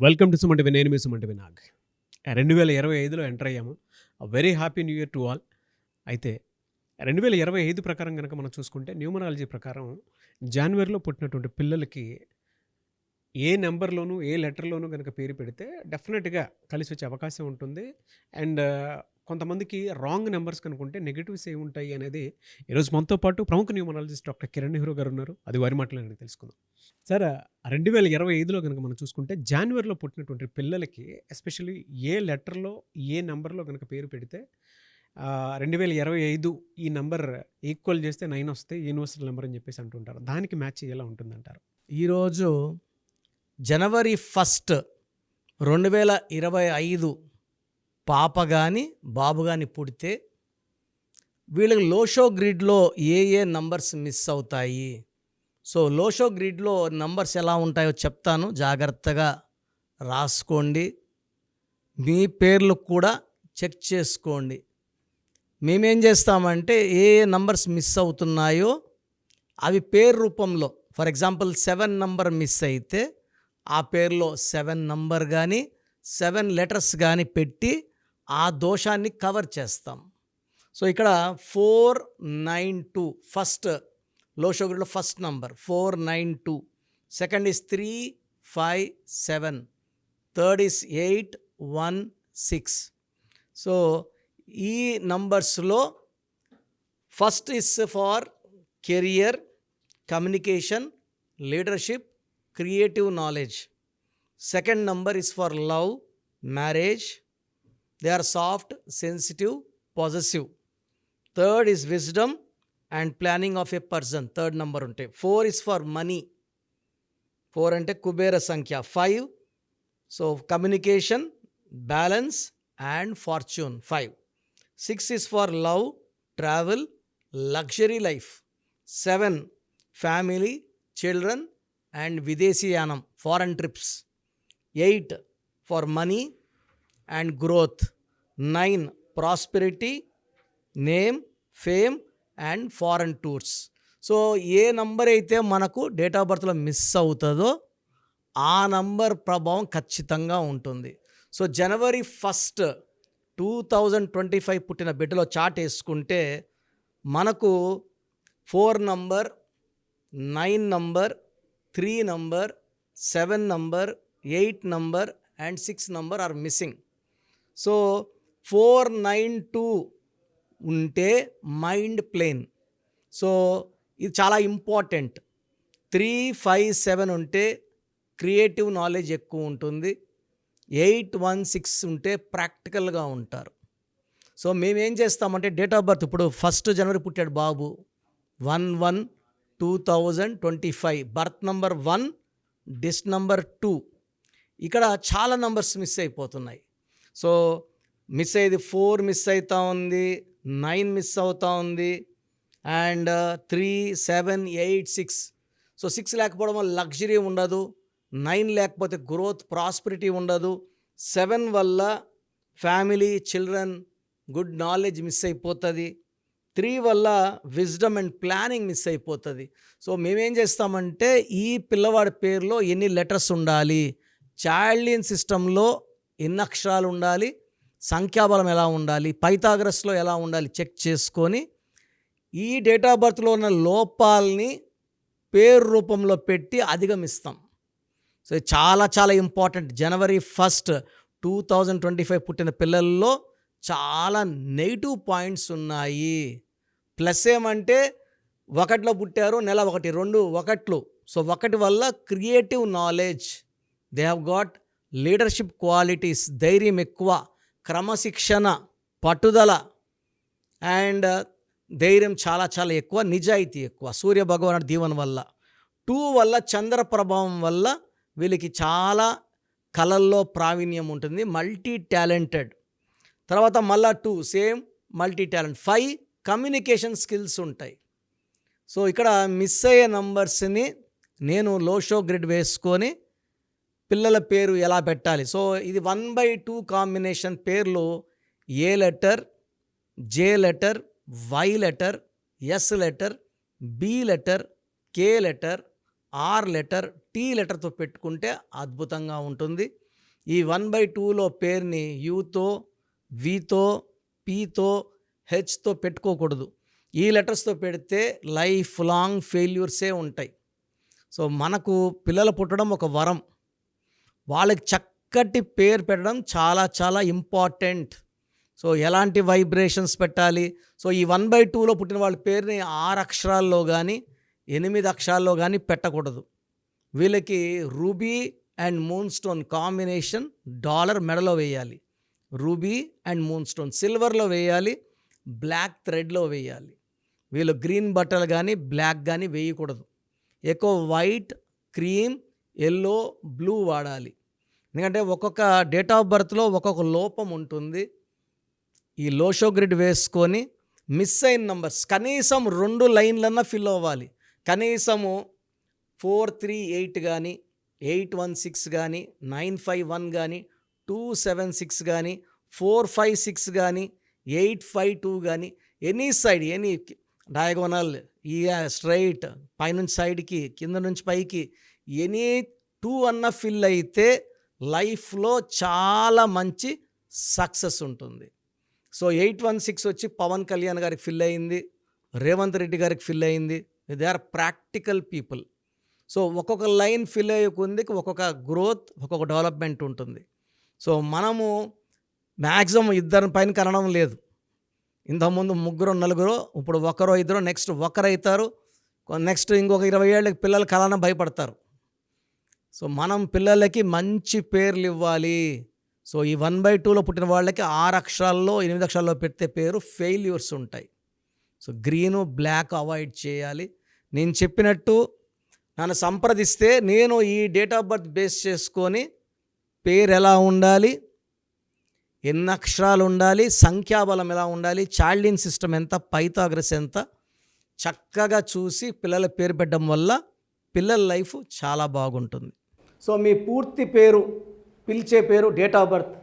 Welcome to సుమంటి నేను మీ సుమంటి వినాగ్. 2025లో enter అయ్యాము. Very happy new year to all. అయితే 2025 ప్రకారం గనక మనం చూసుకుంటే న్యూమరాలజీ ప్రకారం జాన్వరిలో పుట్టినటువంటి పిల్లలకి ఏ నెంబర్‌లోను, ఏ లెటర్‌లోను గనక పేరు పెడితే డెఫినిట్‌గా కలిసొచ్చే అవకాశం ఉంటుంది. అండ్ కొంతమందికి రాంగ్ నంబర్స్ కనుకుంటే నెగెటివ్స్ ఏముంటాయి అనేది ఈరోజు మనతో పాటు ప్రముఖ న్యూమరాలజిస్ట్ డాక్టర్ కిరణ్ నెహ్రూ గారు ఉన్నారు. అది వారి మాటలోనే అడిగి తెలుసుకుందాం. సార్ 2025లో గనక మనం చూసుకుంటే జాన్వరిలో పుట్టినటువంటి పిల్లలకి ఎస్పెషల్లీ ఏ లెటర్‌లో, ఏ నంబర్‌లో గనక పేరు పెడితే 2025 ఈ నంబర్ ఈక్వల్ చేస్తే 9 వస్తాయి యూనివర్సల్ నంబర్ అని చెప్పేసి అంటుంటారు. దానికి మ్యాచ్ ఎలా ఉంటుందంటారు? ఈరోజు జనవరి 1 2025 పాప కానీ బాబు కానీ పుడితే వీళ్ళకి లోషో గ్రిడ్లో ఏ నంబర్స్ మిస్ అవుతాయి. సో లోషో గ్రిడ్లో నంబర్స్ ఎలా ఉంటాయో చెప్తాను, జాగ్రత్తగా రాసుకోండి. మీ పేర్లు కూడా చెక్ చేసుకోండి. మేమేం చేస్తామంటే ఏ నంబర్స్ మిస్ అవుతున్నాయో అవి పేరు రూపంలో, ఫర్ ఎగ్జాంపుల్ 7 నంబర్ మిస్ అయితే ఆ పేరులో 7 నంబర్ కానీ 7 లెటర్స్ కానీ పెట్టి ఆ దోషాన్ని కవర్ చేస్తాం. సో ఇక్కడ 492 ఫస్ట్ లోషోగ్రిడ్లో first number 492, second is 357, third is 816. So ఈ నంబర్స్లో first is for career, communication, leadership, creative knowledge. Second number is for love, marriage. They are soft, sensitive, possessive. Third is wisdom and planning of a person. Third number unte. 4 is for money. 4 ante kubera sankhya. 5, so communication, balance and fortune. 5. 6 is for love, travel, luxury life. 7, family, children and videsiyanam, foreign trips. 8 for money and growth. 9 prosperity, name, fame and foreign tours. So A number అయితే మనకు date of బర్త్లో miss అవుతుందో ఆ number ప్రభావం ఖచ్చితంగా ఉంటుంది. So జనవరి 1 2025 పుట్టిన బిడ్డలో chart వేసుకుంటే మనకు 4 number, 9 number, 3 number, 7 number, 8 number and 6 number are missing. So 492 ఉంటే మైండ్ ప్లేన్. సో ఇది చాలా ఇంపార్టెంట్. 357 ఉంటే క్రియేటివ్ నాలెడ్జ్ ఎక్కువ ఉంటుంది. 816 ఉంటే ప్రాక్టికల్గా ఉంటారు. సో మేమేం చేస్తామంటే డేట్ ఆఫ్ బర్త్ ఇప్పుడు 1 జనవరి పుట్టాడు బాబు, 1/1/2025, బర్త్ నంబర్ 1, డిస్ నంబర్ 2. ఇక్కడ చాలా నంబర్స్ మిస్ అయిపోతున్నాయి. సో మిస్ అయ్యేది 4 మిస్ అవుతూ ఉంది, 9 మిస్ అవుతూ ఉంది అండ్ 3, 7, 8, 6. సో 6 లేకపోవడం వల్ల లగ్జరీ ఉండదు, 9 లేకపోతే గ్రోత్, ప్రాస్పెరిటీ ఉండదు, 7 వల్ల family, children, good knowledge miss అయిపోతుంది, 3 వల్ల విజ్డమ్ అండ్ ప్లానింగ్ మిస్ అయిపోతుంది. సో మేమేం చేస్తామంటే ఈ పిల్లవాడి పేరులో ఎన్ని లెటర్స్ ఉండాలి, చాల్డియన్ సిస్టంలో ఎన్ని అక్షరాలు ఉండాలి, సంఖ్యాబలం ఎలా ఉండాలి, పైథాగరస్లో ఎలా ఉండాలి చెక్ చేసుకొని ఈ డేట్ ఆఫ్ బర్త్లో ఉన్న లోపాలని పేరు రూపంలో పెట్టి అధిగమిస్తాం. సో చాలా చాలా ఇంపార్టెంట్. జనవరి 1 2025 పుట్టిన పిల్లల్లో చాలా నెగిటివ్ పాయింట్స్ ఉన్నాయి. ప్లస్ ఏమంటే 1లో పుట్టారు, నెల 1, 2 1. సో 1 వల్ల creative knowledge, they have got leadership qualities, ధైర్యం ఎక్కువ, క్రమశిక్షణ, పట్టుదల అండ్ ధైర్యం చాలా చాలా ఎక్కువ, నిజాయితీ ఎక్కువ, సూర్య భగవానుడి దీవెన వల్ల. 2 వల్ల చంద్ర ప్రభావం వల్ల వీళ్ళకి చాలా కళల్లో ప్రావీణ్యం ఉంటుంది, మల్టీ టాలెంటెడ్. తర్వాత మళ్ళా 2 same multi talent. 5 communication skills ఉంటాయి. సో ఇక్కడ మిస్ అయ్యే నంబర్స్ని నేను లోషో గ్రిడ్ వేసుకొని పిల్లల పేరు ఎలా పెట్టాలి. సో ఇది 1/2 కాంబినేషన్ పేర్లు, A letter, J letter, Y letter, S letter, B letter, K letter, R letter, T లెటర్తో పెట్టుకుంటే అద్భుతంగా ఉంటుంది. ఈ 1/2లో పేరుని యూతో, వితో, పీతో, హెచ్తో పెట్టుకోకూడదు. ఈ లెటర్స్తో పెడితే లైఫ్ లాంగ్ ఫెయిల్యూర్సే ఉంటాయి. సో మనకు పిల్లలు పుట్టడం ఒక వరం. వాళ్ళకి చక్కటి పేరు పెట్టడం చాలా చాలా ఇంపార్టెంట్. సో ఎలాంటి వైబ్రేషన్స్ పెట్టాలి? సో ఈ 1/2లో పుట్టిన వాళ్ళ పేరుని 6 అక్షరాల్లో కానీ 8 అక్షరాల్లో కానీ పెట్టకూడదు. వీళ్ళకి ruby and moon stone combination dollar మెడలో వేయాలి. రూబీ అండ్ మూన్ స్టోన్ సిల్వర్లో వేయాలి, బ్లాక్ థ్రెడ్లో వేయాలి. వీళ్ళు గ్రీన్ బట్టలు కానీ బ్లాక్ కానీ వేయకూడదు. ఎక్కువ వైట్, క్రీమ్, ఎల్లో, బ్లూ వాడాలి. ఎందుకంటే ఒక్కొక్క డేట్ ఆఫ్ బర్త్లో ఒక్కొక్క లోపం ఉంటుంది. ఈ లోషో గ్రిడ్ వేసుకొని మిస్ అయిన నంబర్స్ కనీసం 2 లైన్లన్నా ఫిల్ అవ్వాలి. కనీసము 438 కానీ, 816 కానీ, 951 కానీ, 276 కానీ, 456 కానీ, 852 కానీ, ఎనీ సైడ్, ఎనీ డయాగోనల్, ఈ స్ట్రైట్, పైనుంచి సైడ్కి, కింద నుంచి పైకి, ఎనీ 2 అన్న ఫిల్ అయితే లైఫ్లో చాలా మంచి సక్సెస్ ఉంటుంది. సో 816 వచ్చి పవన్ కళ్యాణ్ గారికి ఫిల్ అయింది, రేవంత్ రెడ్డి గారికి ఫిల్ అయింది. They are practical people. So ఒక్కొక్క లైన్ ఫిల్ అయ్యే కొద్దికి ఒక్కొక్క గ్రోత్, ఒక్కొక్క డెవలప్మెంట్ ఉంటుంది. సో మనము మ్యాక్సిమం 2 పైన కనడం లేదు. ఇంతకుముందు 3 4, ఇప్పుడు 1 2, నెక్స్ట్ 1 అవుతారు, నెక్స్ట్ ఇంకొక 20 ఏళ్ళకి పిల్లలు కలన భయపడతారు. సో మనం పిల్లలకి మంచి పేర్లు ఇవ్వాలి. సో ఈ 1/2లో పుట్టిన వాళ్ళకి 6 అక్షరాల్లో 8 అక్షరాల్లో పెడితే పేరు ఫెయిల్యూర్స్ ఉంటాయి. సో గ్రీను, బ్లాక్ అవాయిడ్ చేయాలి. నేను చెప్పినట్టు నన్ను సంప్రదిస్తే నేను ఈ డేట్ ఆఫ్ బర్త్ బేస్ చేసుకొని పేరు ఎలా ఉండాలి, ఎన్ని అక్షరాలు ఉండాలి, సంఖ్యాబలం ఎలా ఉండాలి, చాల్డిన్ సిస్టమ్ ఎంత, పైథాగరస్ ఎంత, చక్కగా చూసి పిల్లల పేరు పెట్టడం వల్ల పిల్లల లైఫ్ చాలా బాగుంటుంది. సో మీ పూర్తి పేరు, పిలిచే పేరు, డేట్ ఆఫ్ బర్త్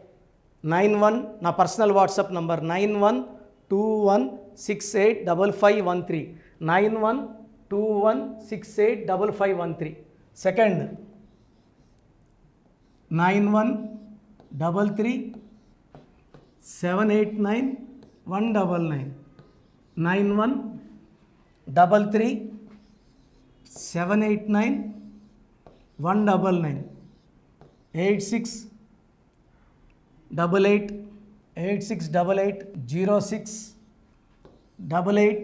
91, నా పర్సనల్ వాట్సాప్ నంబర్ 9121685513, 9121685513. సెకండ్ 9133789199, 9133789199, 868886880688,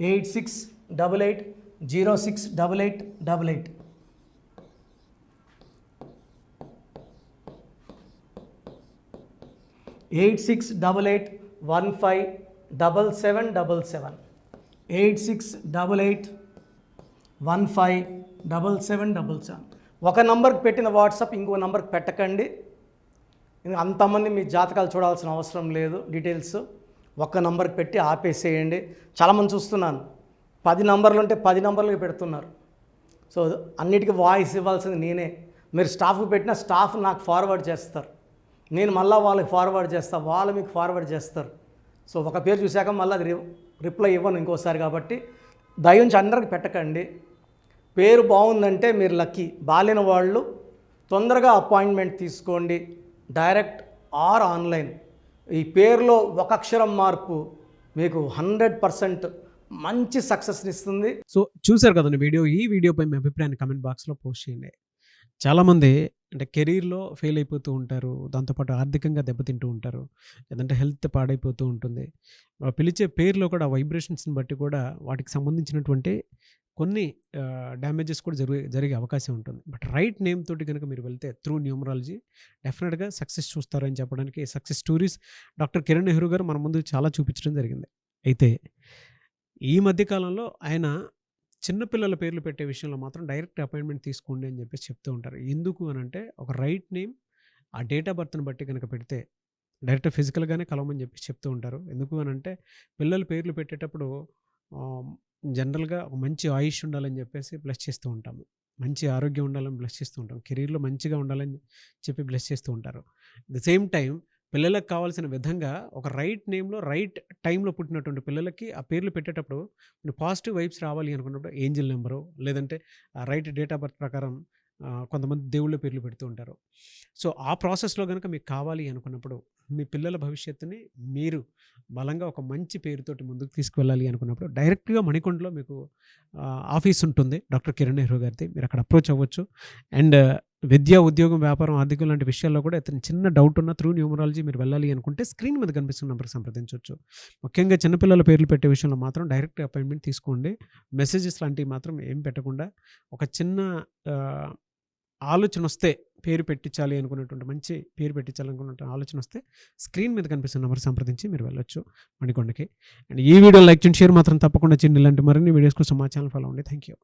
8688068888, 8688157777, 8688157777. ఒక నంబర్కి పెట్టిన వాట్సాప్ ఇంకో నంబర్కి పెట్టకండి. అంతమంది మీ జాతకాలు చూడాల్సిన అవసరం లేదు. డీటెయిల్స్ ఒక్క నంబర్కి పెట్టి ఆపేసేయండి. చాలామంది చూస్తున్నాను 10 నంబర్లు ఉంటే 10 నంబర్లకి పెడుతున్నారు. సో అన్నిటికీ వాయిస్ ఇవ్వాల్సింది నేనే. మీరు స్టాఫ్కి పెట్టిన స్టాఫ్ నాకు ఫార్వర్డ్ చేస్తారు, నేను మళ్ళీ వాళ్ళకి ఫార్వర్డ్ చేస్తాను, వాళ్ళు మీకు ఫార్వర్డ్ చేస్తారు. సో ఒక పేరు చూశాక మళ్ళీ అది రిప్లై ఇవ్వను ఇంకోసారి. కాబట్టి దయించి అందరికి పెట్టకండి. పేరు బాగుందంటే మీరు లక్కీ. బాలేని వాళ్ళు తొందరగా అపాయింట్మెంట్ తీసుకోండి, డైరెక్ట్ ఆర్ ఆన్లైన్. ఈ పేరులో ఒక అక్షరం మార్పు మీకు 100% మంచి సక్సెస్ని ఇస్తుంది. సో చూశారు కదండి వీడియో. ఈ వీడియోపై మీ అభిప్రాయాన్ని కమెంట్ బాక్స్లో పోస్ట్ చేయండి. చాలామంది అంటే కెరీర్లో ఫెయిల్ అయిపోతూ ఉంటారు, దాంతోపాటు ఆర్థికంగా దెబ్బతింటూ ఉంటారు, లేదంటే హెల్త్ పాడైపోతూ ఉంటుంది. పిలిచే పేరులో కూడా వైబ్రేషన్స్ని బట్టి కూడా వాటికి సంబంధించినటువంటి కొన్ని డ్యామేజెస్ కూడా జరిగే అవకాశం ఉంటుంది. బట్ రైట్ నేమ్ తోటి కనుక మీరు వెళ్తే త్రూ న్యూమరాలజీ డెఫినెట్గా సక్సెస్ చూస్తారని చెప్పడానికి success stories doctor Kiran Nehru గారు మన ముందు చాలా చూపించడం జరిగింది. అయితే ఈ మధ్యకాలంలో ఆయన చిన్నపిల్లల పేర్లు పెట్టే విషయంలో మాత్రం డైరెక్ట్ అపాయింట్మెంట్ తీసుకోండి అని చెప్పేసి చెప్తూ ఉంటారు. ఎందుకు అని అంటే ఒక రైట్ నేమ్ ఆ డేట్ ఆఫ్ బర్త్ని బట్టి కనుక పెడితే డైరెక్ట్ ఫిజికల్గానే కలవమని చెప్పేసి చెప్తూ ఉంటారు. ఎందుకు అని అంటే పిల్లల పేర్లు పెట్టేటప్పుడు జనరల్గా ఒక మంచి ఆయుష్ ఉండాలని చెప్పేసి బ్లెస్ చేస్తూ ఉంటాము, మంచి ఆరోగ్యం ఉండాలని బ్లెస్ చేస్తూ ఉంటాం, కెరీర్లో మంచిగా ఉండాలని చెప్పి బ్లెస్ చేస్తూ ఉంటారు. అట్ ద సేమ్ టైం పిల్లలకు కావాల్సిన విధంగా ఒక రైట్ నేమ్లో రైట్ టైంలో పుట్టినటువంటి పిల్లలకి ఆ పేర్లు పెట్టేటప్పుడు పాజిటివ్ వైబ్స్ రావాలి అనుకున్నప్పుడు ఏంజిల్ నెంబరు లేదంటే రైట్ డేట్ ఆఫ్ బర్త్ ప్రకారం కొంతమంది దేవుళ్ళ పేర్లు పెడుతూ ఉంటారు. సో, ఆ ప్రాసెస్‌లో గనుక మీకు కావాలి అనుకున్నప్పుడు, మీ పిల్లల భవిష్యత్తుని మీరు బలంగా ఒక మంచి పేరుతోటి ముందుకు తీసుకువెళ్ళాలి అనుకున్నప్పుడు, డైరెక్ట్‌గా మణికొండలో మీకు ఆఫీస్ ఉంటుంది. డాక్టర్ కిరణ్ నెహ్రూ గారిది. మీరు అక్కడ అప్రోచ్ అవ్వచ్చు. అండ్ విద్య, ఉద్యోగం, వ్యాపారం, ఆర్థికం లాంటి విషయాల్లో కూడా ఏదైనా చిన్న డౌట్ ఉన్నా త్రూ న్యూమరాలజీ మీరు వెళ్ళాలి అనుకుంటే స్క్రీన్ మీద కనిపిస్తున్న నంబర్‌కి సంప్రదించొచ్చు. ముఖ్యంగా చిన్నపిల్లల పేర్లు పెట్టే విషయంలో మాత్రం డైరెక్ట్ అపాయింట్మెంట్ తీసుకోండి. మెసేజెస్ లాంటివి మాత్రం ఏం పెట్టకుండా ఒక చిన్న ఆహ్, ఆలోచనొస్తే పేరు పెట్టించాలి అనుకున్నటువంటి మంచి పేరు పెట్టించాలనుకున్న ఆలోచనొస్తే స్క్రీన్ మీద కనిపిస్తున్న నంబర్ సంప్రదించి మీరు వెళ్ళొచ్చు మణికొండకి. అండ్ ఈ వీడియో లైక్ చేయండి, షేర్ మాత్రం తప్పకుండా చేయండి. ఇలాంటి మరిన్ని వీడియోస్ కోసం మా ఛానల్ ఫాలో అవ్వండి. Thank you.